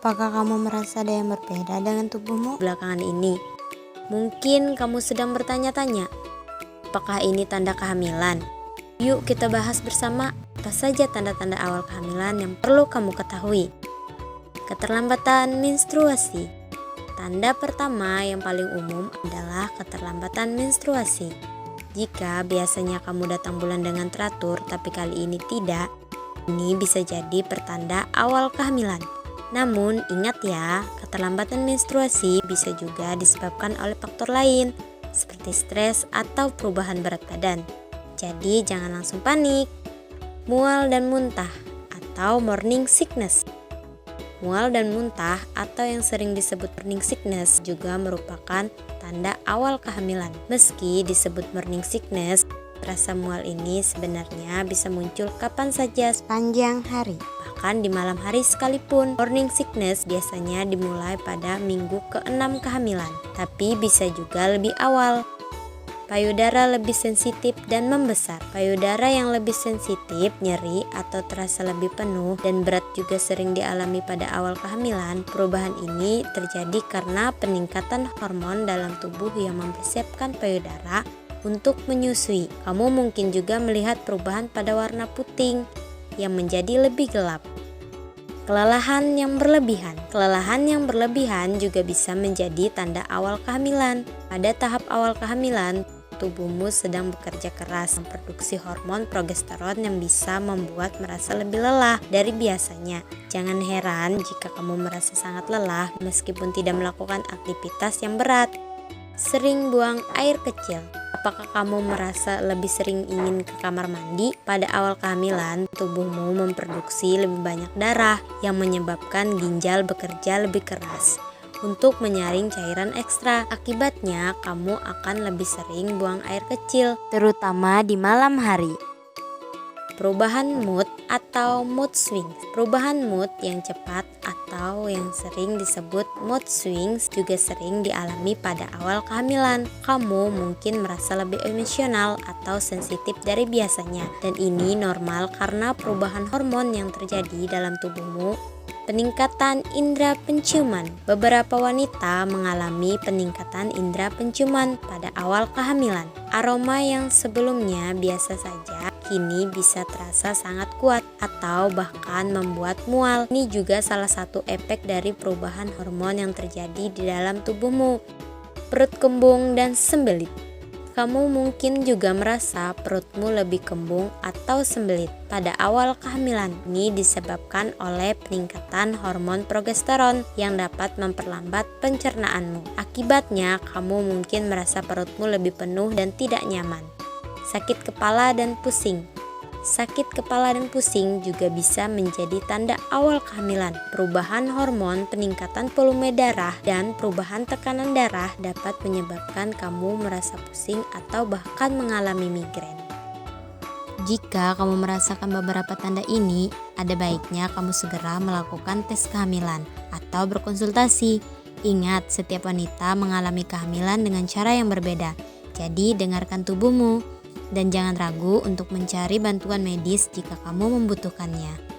Apakah kamu merasa ada yang berbeda dengan tubuhmu belakangan ini? Mungkin kamu sedang bertanya-tanya, apakah ini tanda kehamilan? Yuk kita bahas bersama apa saja tanda-tanda awal kehamilan yang perlu kamu ketahui. Keterlambatan menstruasi. Tanda pertama yang paling umum adalah keterlambatan menstruasi. Jika biasanya kamu datang bulan dengan teratur tapi kali ini tidak, ini bisa jadi pertanda awal kehamilan. Namun ingat ya, keterlambatan menstruasi bisa juga disebabkan oleh faktor lain seperti stres atau perubahan berat badan. Jadi jangan langsung panik. Mual dan muntah atau morning sickness. Mual dan muntah atau yang sering disebut morning sickness juga merupakan tanda awal kehamilan. Meski disebut morning sickness, rasa mual ini sebenarnya bisa muncul kapan saja sepanjang hari. Bahkan di malam hari sekalipun. Morning sickness biasanya dimulai pada minggu ke-6 kehamilan, tapi bisa juga lebih awal. Payudara lebih sensitif dan membesar. Payudara yang lebih sensitif, nyeri atau terasa lebih penuh dan berat juga sering dialami pada awal kehamilan. Perubahan ini terjadi karena peningkatan hormon dalam tubuh yang mempersiapkan payudara untuk menyusui. Kamu mungkin juga melihat perubahan pada warna puting yang menjadi lebih gelap. Kelelahan yang berlebihan. Kelelahan yang berlebihan juga bisa menjadi tanda awal kehamilan. Pada tahap awal kehamilan, tubuhmu sedang bekerja keras memproduksi hormon progesteron yang bisa membuat merasa lebih lelah dari biasanya. Jangan heran jika kamu merasa sangat lelah meskipun tidak melakukan aktivitas yang berat. Sering buang air kecil. Apakah kamu merasa lebih sering ingin ke kamar mandi? Pada awal kehamilan, tubuhmu memproduksi lebih banyak darah yang menyebabkan ginjal bekerja lebih keras untuk menyaring cairan ekstra. Akibatnya, kamu akan lebih sering buang air kecil, terutama di malam hari. Perubahan mood atau mood swings. Perubahan mood yang cepat atau yang sering disebut mood swings juga sering dialami pada awal kehamilan. Kamu mungkin merasa lebih emosional atau sensitif dari biasanya, dan ini normal karena perubahan hormon yang terjadi dalam tubuhmu. Peningkatan indera penciuman. Beberapa wanita mengalami peningkatan indera penciuman pada awal kehamilan. Aroma yang sebelumnya biasa saja kini bisa terasa sangat kuat atau bahkan membuat mual. Ini juga salah satu efek dari perubahan hormon yang terjadi di dalam tubuhmu. Perut kembung dan sembelit. Kamu mungkin juga merasa perutmu lebih kembung atau sembelit pada awal kehamilan. Ini disebabkan oleh peningkatan hormon progesteron yang dapat memperlambat pencernaanmu. Akibatnya, kamu mungkin merasa perutmu lebih penuh dan tidak nyaman. Sakit kepala dan pusing. Sakit kepala dan pusing juga bisa menjadi tanda awal kehamilan. Perubahan hormon, peningkatan volume darah, dan perubahan tekanan darah dapat menyebabkan kamu merasa pusing atau bahkan mengalami migrain. Jika kamu merasakan beberapa tanda ini, ada baiknya kamu segera melakukan tes kehamilan atau berkonsultasi. Ingat, setiap wanita mengalami kehamilan dengan cara yang berbeda. Jadi, dengarkan tubuhmu. Dan jangan ragu untuk mencari bantuan medis jika kamu membutuhkannya.